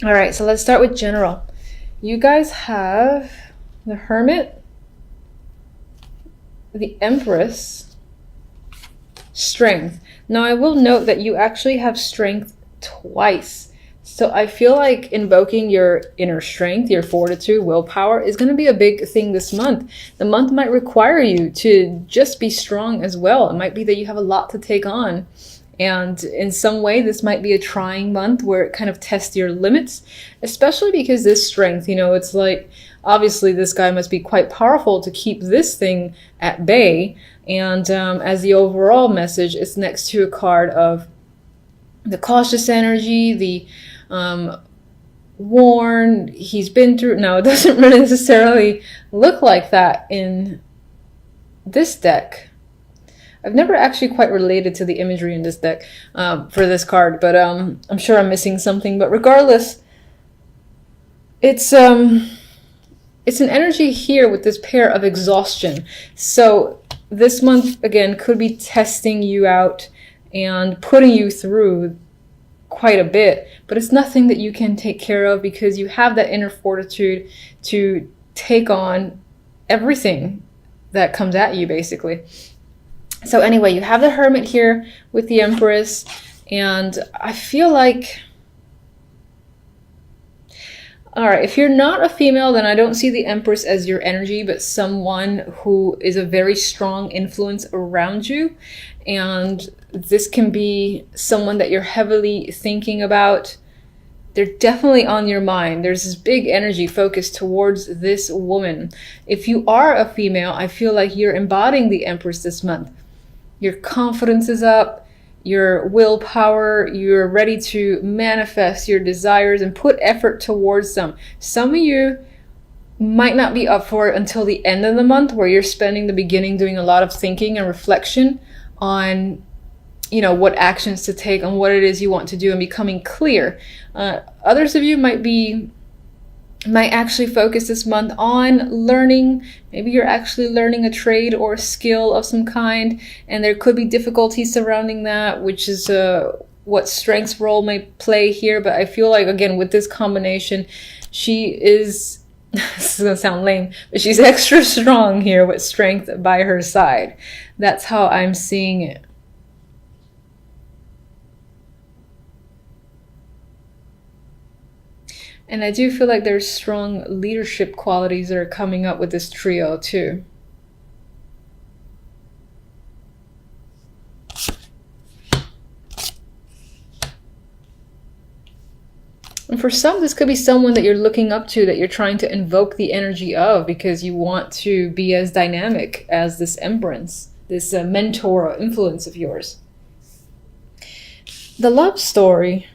All right, so let's start with general. You guys have the Hermit, the Empress, Strength. Now, I will note that you actually have Strength twice. So I feel like invoking your inner strength, your fortitude, willpower is going to be a big thing this month. The month might require you to just be strong as well. It might be that you have a lot to take on. And in some way, this might be a trying month where it kind of tests your limits, especially because this strength, it's like, obviously this guy must be quite powerful to keep this thing at bay. And as the overall message, it's next to a card of the cautious energy, the worn, he's been through. Now, it doesn't really necessarily look like that in this deck. I've never actually quite related to the imagery in this deck for this card, but I'm sure I'm missing something. But regardless, it's an energy here with this pair of exhaustion. So this month, again, could be testing you out and putting you through quite a bit, but it's nothing that you can take care of because you have that inner fortitude to take on everything that comes at you, basically. So anyway, you have the Hermit here with the Empress, and I feel like, all right, if you're not a female, then I don't see the Empress as your energy, but someone who is a very strong influence around you. And this can be someone that you're heavily thinking about. They're definitely on your mind. There's this big energy focused towards this woman. If you are a female, I feel like you're embodying the Empress this month. Your confidence is up, your willpower, you're ready to manifest your desires and put effort towards them. Some of you might not be up for it until the end of the month, where you're spending the beginning doing a lot of thinking and reflection on what actions to take, on what it is you want to do, and becoming clear. Others of you might actually focus this month on learning. Maybe you're actually learning a trade or a skill of some kind, and there could be difficulties surrounding that, which is what Strength's role may play here. But I feel like, again, with this combination, she is, this is gonna sound lame, but she's extra strong here with Strength by her side. That's how I'm seeing it. And I do feel like there's strong leadership qualities that are coming up with this trio too. And for some, this could be someone that you're looking up to, that you're trying to invoke the energy of, because you want to be as dynamic as this Empress, this mentor or influence of yours. The love story.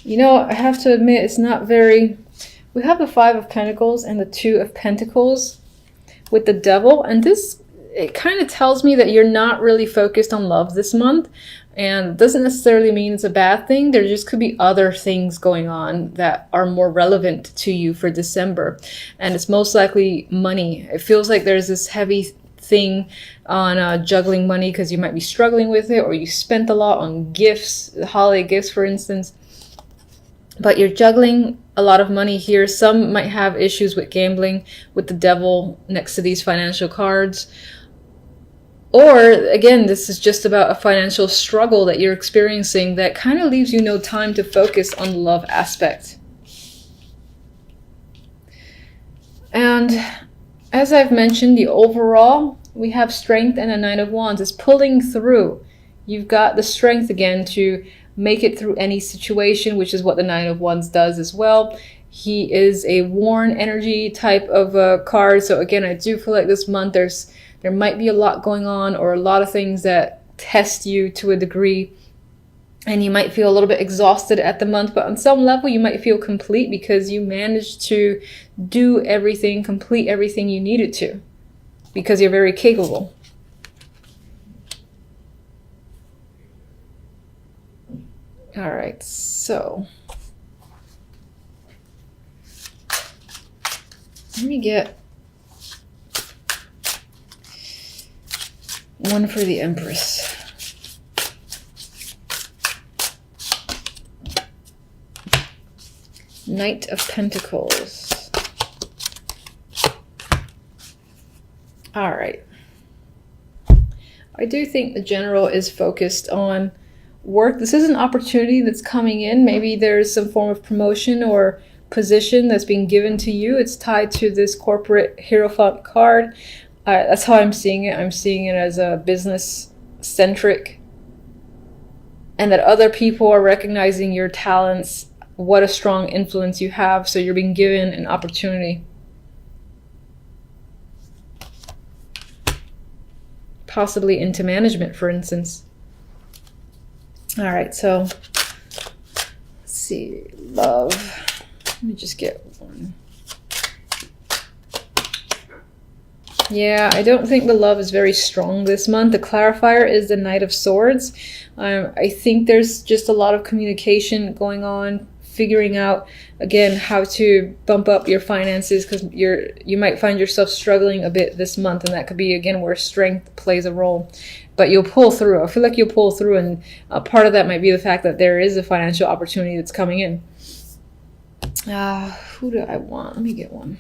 I have to admit, it's not very... We have the Five of Pentacles and the Two of Pentacles with the Devil. And it kind of tells me that you're not really focused on love this month. And it doesn't necessarily mean it's a bad thing. There just could be other things going on that are more relevant to you for December. And it's most likely money. It feels like there's this heavy thing on juggling money because you might be struggling with it, or you spent a lot on gifts, holiday gifts, for instance. But you're juggling a lot of money here. Some might have issues with gambling with the Devil next to these financial cards. Or, again, this is just about a financial struggle that you're experiencing that kind of leaves you no time to focus on the love aspect. And as I've mentioned, the overall, we have Strength and a Nine of Wands. It's pulling through. You've got the strength again to make it through any situation, which is what the Nine of Wands does as well. He is a worn energy type of card. So again, I do feel like this month there might be a lot going on, or a lot of things that test you to a degree, and you might feel a little bit exhausted at the month, but on some level you might feel complete because you managed to do everything, complete everything you needed to, because you're very capable. All right, so let me get one for the Empress. Knight of Pentacles. All right. I do think the general is focused on work. This is an opportunity that's coming in. Maybe there's some form of promotion or position that's being given to you. It's tied to this corporate Hierophant card. That's how I'm seeing it. I'm seeing it as a business centric, and that other people are recognizing your talents, what a strong influence you have. So you're being given an opportunity. Possibly into management, for instance. All right, so let's see, love. Let me just get one. Yeah, I don't think the love is very strong this month. The clarifier is the Knight of Swords. I think there's just a lot of communication going on, figuring out, again, how to bump up your finances, because you might find yourself struggling a bit this month, and that could be, again, where strength plays a role. But you'll pull through. I feel like you'll pull through, and part of that might be the fact that there is a financial opportunity that's coming in. Who do I want? Let me get one.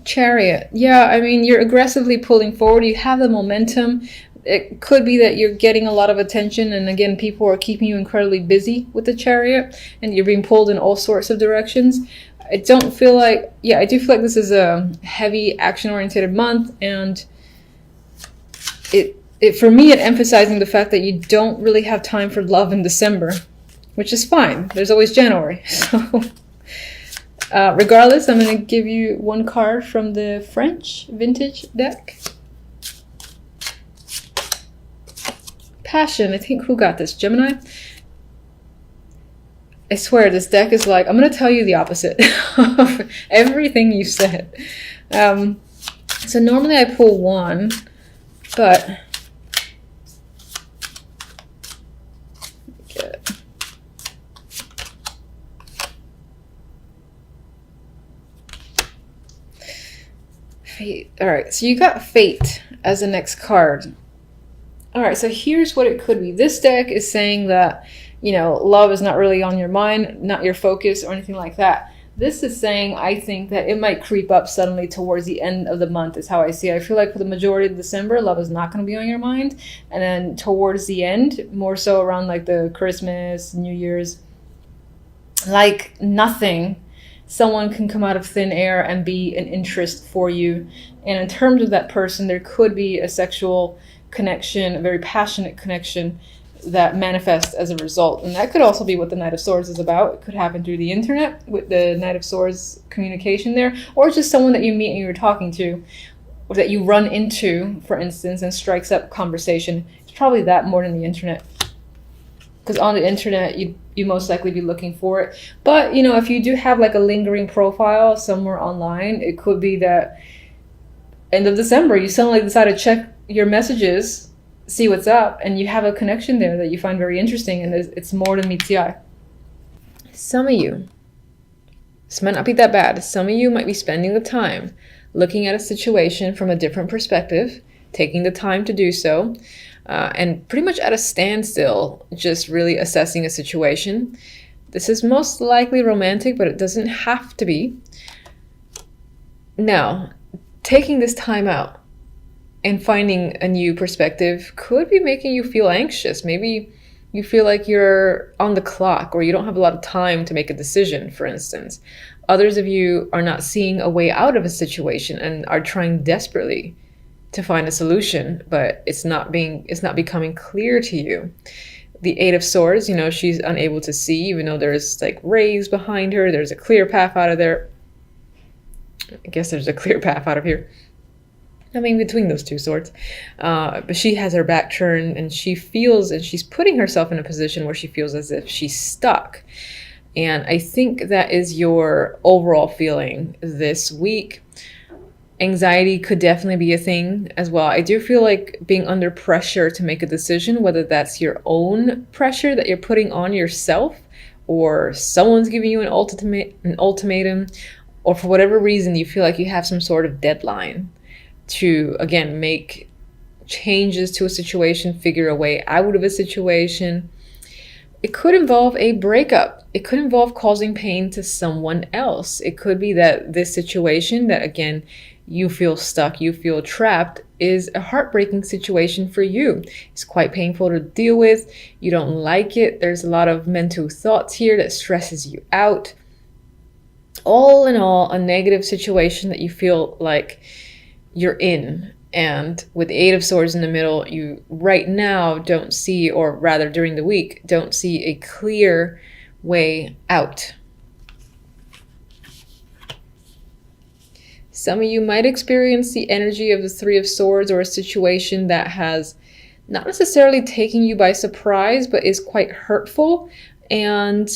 Chariot. Yeah, I mean, you're aggressively pulling forward. You have the momentum. It could be that you're getting a lot of attention, and again, people are keeping you incredibly busy with the Chariot, and you're being pulled in all sorts of directions. I don't feel like, yeah, I do feel like this is a heavy action-oriented month, and it for me, it emphasizing the fact that you don't really have time for love in December, which is fine. There's always January, so... regardless, I'm going to give you one card from the French vintage deck. Passion. I think, who got this? Gemini? I swear, this deck is like, I'm going to tell you the opposite of everything you said. So normally I pull one, but... Fate. All right, so you got Fate as the next card. All right, so here's what it could be. This deck is saying that, you know, love is not really on your mind, not your focus or anything like that. This is saying, I think, that it might creep up suddenly towards the end of the month is how I see it. I feel like for the majority of December, love is not going to be on your mind. And then towards the end, more so around like the Christmas, New Year's, like nothing, someone can come out of thin air and be an interest for you. And in terms of that person, there could be a sexual connection, a very passionate connection that manifests as a result. And that could also be what the Knight of Swords is about. It could happen through the internet with the Knight of Swords communication there, or just someone that you meet and you're talking to, or that you run into, for instance, and strikes up conversation. It's probably that more than the internet. Because on the internet, you most likely be looking for it. But, you know, if you do have like a lingering profile somewhere online, it could be that end of December, you suddenly decide to check your messages, see what's up, and you have a connection there that you find very interesting, and it's more than meets the eye. Some of you, this might not be that bad, some of you might be spending the time looking at a situation from a different perspective, taking the time to do so, and pretty much at a standstill, just really assessing a situation. This is most likely romantic, but it doesn't have to be. Now, taking this time out and finding a new perspective could be making you feel anxious. Maybe you feel like you're on the clock, or you don't have a lot of time to make a decision, for instance. Others of you are not seeing a way out of a situation and are trying desperately to find a solution, but it's not becoming clear to you. The Eight of Swords, you know, she's unable to see, even though there's like rays behind her. There's a clear path out of there. I guess there's a clear path out of here. I mean, between those two swords. But she has her back turned, and she feels, and she's putting herself in a position where she feels as if she's stuck. And I think that is your overall feeling this week. Anxiety could definitely be a thing as well. I do feel like being under pressure to make a decision, whether that's your own pressure that you're putting on yourself, or someone's giving you an ultimatum, or for whatever reason you feel like you have some sort of deadline. to, again, make changes to a situation, figure a way out of a situation. It could involve a breakup. It could involve causing pain to someone else. It could be that this situation that, again, you feel stuck, you feel trapped, is a heartbreaking situation for you. It's quite painful to deal with. You don't like it. There's a lot of mental thoughts here that stresses you out. All in all, a negative situation that you feel like you're in. And with the Eight of Swords in the middle, you right now don't see, or rather during the week, don't see a clear way out. Some of you might experience the energy of the Three of Swords, or a situation that has not necessarily taken you by surprise, but is quite hurtful. And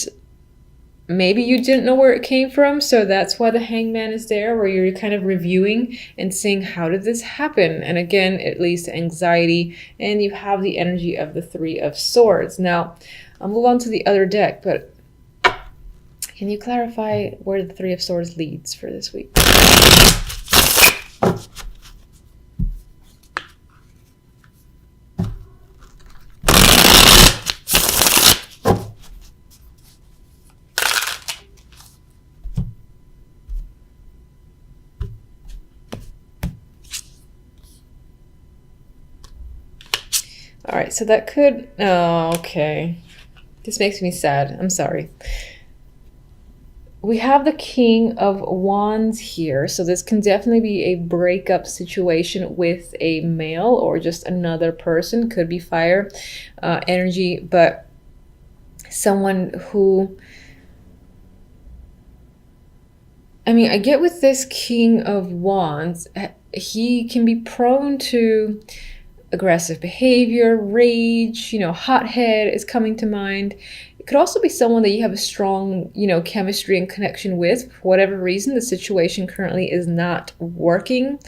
maybe you didn't know where it came from, so that's why the Hangman is there, where you're kind of reviewing and seeing, how did this happen? And again, it leads to anxiety, and you have the energy of the Three of Swords. Now, I'll move on to the other deck, but can you clarify where the Three of Swords leads for this week? All right, so that could, oh, okay. This makes me sad. I'm sorry. We have the King of Wands here, so this can definitely be a breakup situation with a male or just another person. Could be fire energy, but someone who, I mean, I get with this King of Wands, he can be prone to aggressive behavior, rage, hothead is coming to mind. It could also be someone that you have a strong, chemistry and connection with. For whatever reason, the situation currently is not working,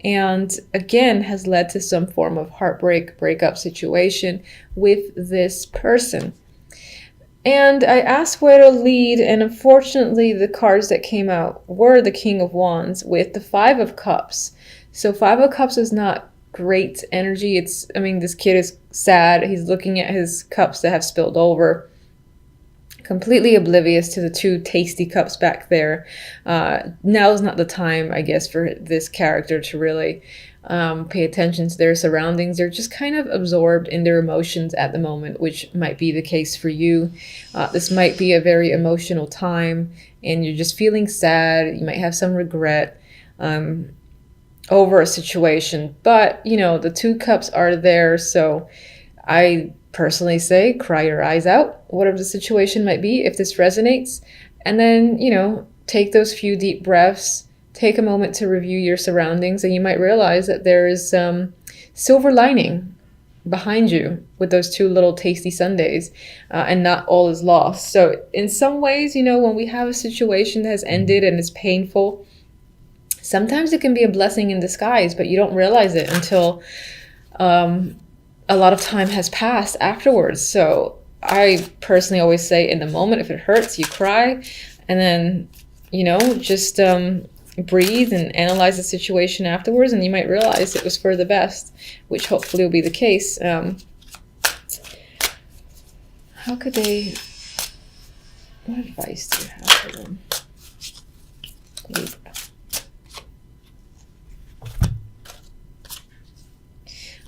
and again, has led to some form of heartbreak, breakup situation with this person. And I asked where to lead, and unfortunately, the cards that came out were the King of Wands with the Five of Cups. So Five of Cups is not great energy. This kid is sad. He's looking at his cups that have spilled over, completely oblivious to the two tasty cups back there. Now is not the time, I guess, for this character to really pay attention to their surroundings. They're just kind of absorbed in their emotions at the moment, which might be the case for you. This might be a very emotional time, and you're just feeling sad. You might have some regret over a situation, but the two cups are there, so I personally say cry your eyes out, whatever the situation might be, if this resonates, and then take those few deep breaths, take a moment to review your surroundings, and you might realize that there is some silver lining behind you with those two little tasty sundaes, and not all is lost. So in some ways, when we have a situation that has ended and is painful, sometimes it can be a blessing in disguise, but you don't realize it until a lot of time has passed afterwards. So I personally always say, in the moment, if it hurts, you cry, and then, just breathe and analyze the situation afterwards, and you might realize it was for the best, which hopefully will be the case. How could they, what advice do you have for them? Libra.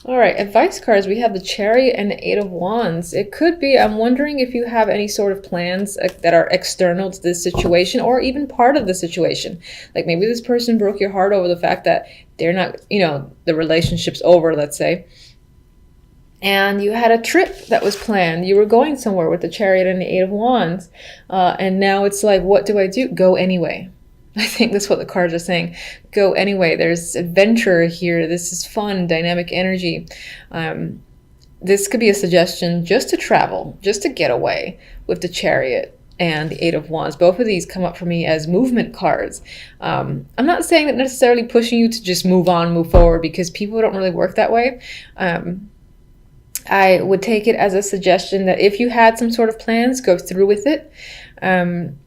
All right, advice cards. We have the Chariot and the Eight of Wands. It could be, I'm wondering if you have any sort of plans that are external to this situation, or even part of the situation. Like maybe this person broke your heart over the fact that they're not, the relationship's over, let's say. And you had a trip that was planned. You were going somewhere with the Chariot and the Eight of Wands. And now it's like, what do I do? Go anyway. I think that's what the cards are saying. Go anyway. There's adventure here. This is fun, dynamic energy. This could be a suggestion just to travel, just to get away with the Chariot and the Eight of Wands. Both of these come up for me as movement cards. I'm not saying that necessarily pushing you to just move on, move forward, because people don't really work that way. I would take it as a suggestion that if you had some sort of plans, go through with it, and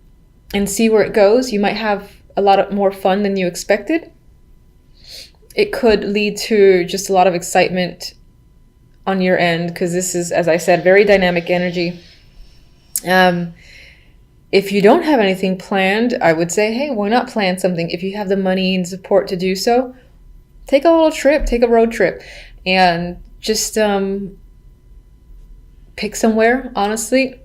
see where it goes. You might have a lot more fun than you expected. it could lead to just a lot of excitement on your end, because this is, as I said, very dynamic energy. If you don't have anything planned, I would say, hey, why not plan something? If you have the money and support to do so, take a little trip, take a road trip, and just pick somewhere, honestly.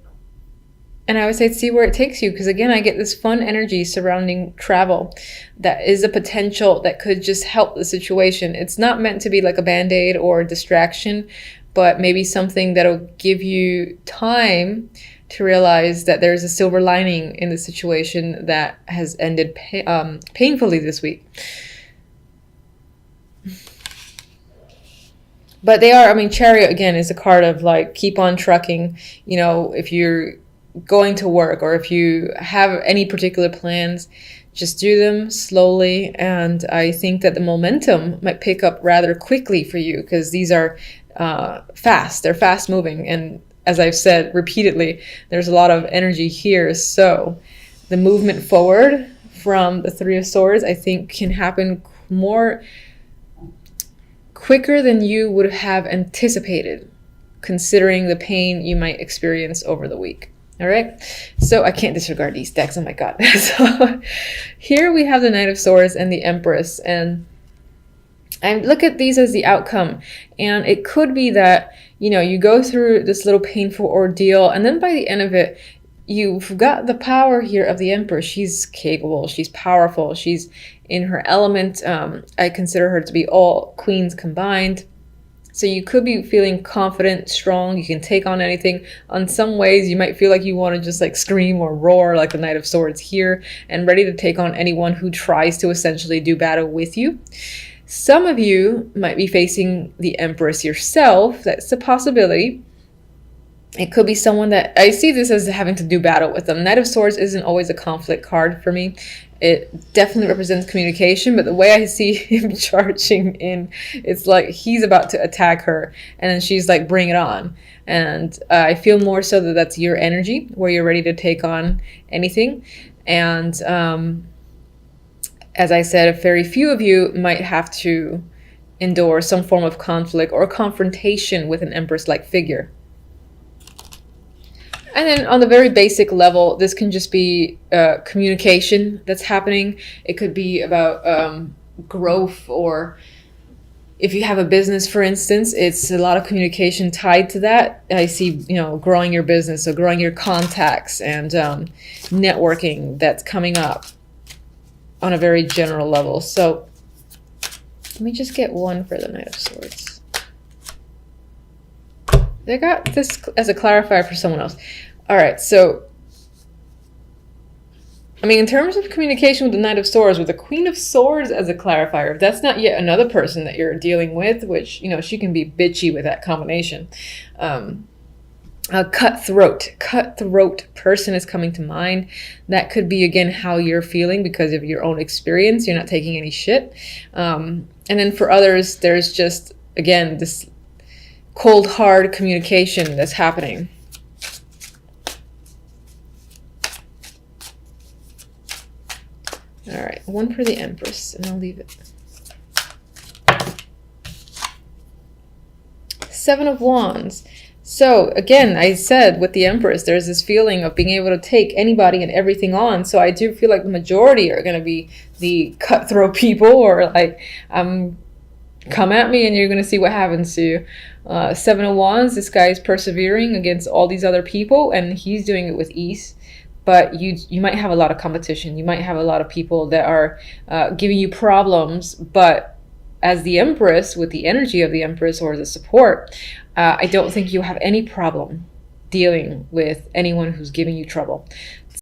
And I would say see where it takes you, because again, I get this fun energy surrounding travel that is a potential that could just help the situation. It's not meant to be like a band-aid or a distraction, but maybe something that'll give you time to realize that there's a silver lining in the situation that has ended painfully this week. But they are, I mean, Chariot again is a card of like, keep on trucking. You know, if you're going to work or if you have any particular plans, just do them slowly. And I think that the momentum might pick up rather quickly for you, because these are fast. They're fast moving. And as I've said repeatedly, there's a lot of energy here. So the movement forward from the Three of Swords, I think, can happen quicker than you would have anticipated, considering the pain you might experience over the week. All right, so I can't disregard these decks. Oh my God. So here we have the Knight of Swords and the Empress, and I look at these as the outcome. And it could be that, you know, you go through this little painful ordeal, and then by the end of it, you've got the power here of the Empress. She's capable, she's powerful, she's in her element. I consider her to be all queens combined. So you could be feeling confident, strong, you can take on anything. On some ways, you might feel like you want to just like scream or roar like the Knight of Swords here, and ready to take on anyone who tries to essentially do battle with you. Some of you might be facing the Empress yourself. That's a possibility. It could be someone that, I see this as having to do battle with them. Knight of Swords isn't always a conflict card for me. It definitely represents communication, but the way I see him charging in, it's like he's about to attack her, and then she's like, bring it on. And I feel more so that that's your energy, where you're ready to take on anything. And as I said, very few of you might have to endure some form of conflict or confrontation with an Empress-like figure. And then on the very basic level, this can just be communication that's happening. It could be about growth, or if you have a business, for instance, it's a lot of communication tied to that. I see, you know, growing your business, so growing your contacts and networking that's coming up on a very general level. So let me just get one for the Knight of Swords. They got this as a clarifier for someone else. All right, so, I mean, in terms of communication with the Knight of Swords, with the Queen of Swords as a clarifier, if that's not yet another person that you're dealing with, which, you know, she can be bitchy with that combination. A cutthroat person is coming to mind. That could be, again, how you're feeling because of your own experience. You're not taking any shit. And then for others, there's just, again, this cold, hard communication that's happening. All right, one for the Empress, and I'll leave it. Seven of Wands. So again, I said with the Empress, there's this feeling of being able to take anybody and everything on. So I do feel like the majority are going to be the cutthroat people, or like, come at me and you're going to see what happens to you. Seven of Wands, this guy is persevering against all these other people, and he's doing it with ease. But you might have a lot of competition. You might have a lot of people that are giving you problems. But as the Empress, with the energy of the Empress or the support, I don't think you have any problem dealing with anyone who's giving you trouble.